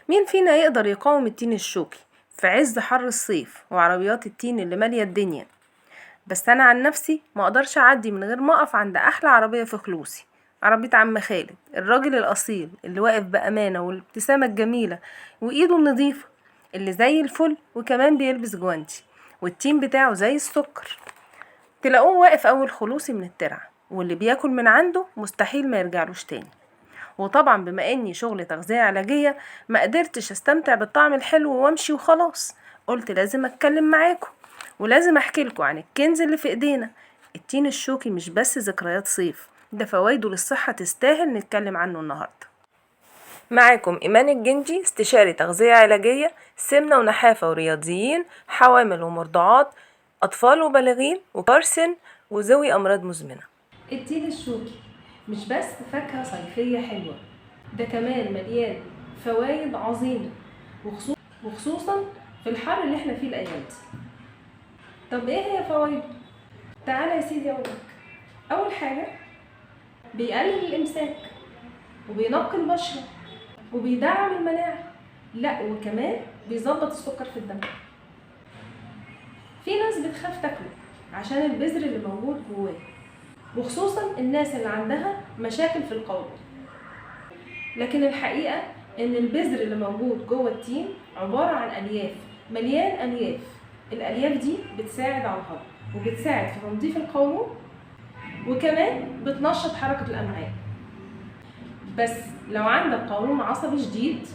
مين فينا يقدر يقاوم التين الشوكي في عز حر الصيف وعربيات التين اللي مالية الدنيا؟ بس انا عن نفسي ما اقدرش اعدي من غير ما اقف عند احلى عربية في خلوصي، عربية عم خالد الراجل الاصيل اللي واقف بامانة والابتسامة الجميلة وايده النظيفة اللي زي الفل، وكمان بيلبس جوانتي والتين بتاعه زي السكر. تلاقوه واقف اول خلوصي من الترعة، واللي بياكل من عنده مستحيل ما يرجعلوش تاني. وطبعا بما اني شغل تغذية علاجية ما قدرتش استمتع بالطعم الحلو وامشي وخلاص، قلت لازم اتكلم معاكم ولازم احكي لكم عن الكنز اللي في ايدينا. التين الشوكي مش بس ذكريات صيف، ده فوائده للصحة تستاهل نتكلم عنه النهاردة. معاكم ايمان الجندي، استشاري تغذية علاجية، سمنة ونحافة ورياضيين، حوامل ومرضعات، اطفال وبالغين وكبار سن وذوي امراض مزمنة. التين الشوكي مش بس فاكهة صيفية حلوة، ده كمان مليان فوايد عظيمة وخصوصا في الحر اللي احنا فيه الايام دي. طب ايه هي فوائده؟ تعالى يا سيدي اقولك. اول حاجة بيقلل الامساك وبينقي البشرة وبيدعم المناعة، لا وكمان بيظبط السكر في الدم. في ناس بتخاف تاكله عشان البذر اللي موجود جواه، وخصوصا الناس اللي عندها مشاكل في القولون. لكن الحقيقة ان البذر اللي موجود جوه التين عبارة عن الياف، مليان الياف. الالياف دي بتساعد على الهضم وبتساعد في تنظيف القولون، وكمان بتنشط حركة الامعاء. بس لو عندك قولون عصبي شديد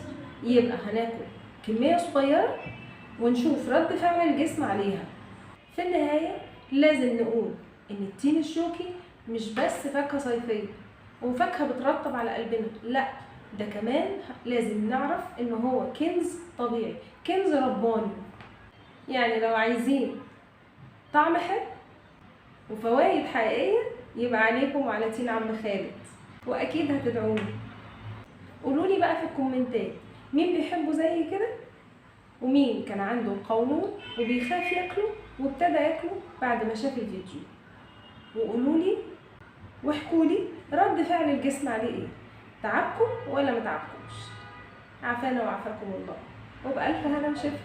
يبقى هناكل كمية صغيرة ونشوف رد فعل الجسم عليها. في النهاية لازم نقول ان التين الشوكي مش بس فاكهة صيفية وفاكهة بترطب على قلبنا، لا ده كمان لازم نعرف ان هو كنز طبيعي، كنز رباني. يعني لو عايزين طعم حلو وفوائد حقيقية يبقى عليكم وعلى تين عم خالد، واكيد هتدعوني. قولولي بقى في الكومنتات مين بيحبه زي كده، ومين كان عنده قولون وبيخاف ياكله وابتدى ياكله بعد ما شاف الفيديو. وقولولي واحكولي رد فعل الجسم عليه ايه، تعبكم ولا ما تعبكمش. عافانا وعافاكم الله، وبألف هنا وشفا.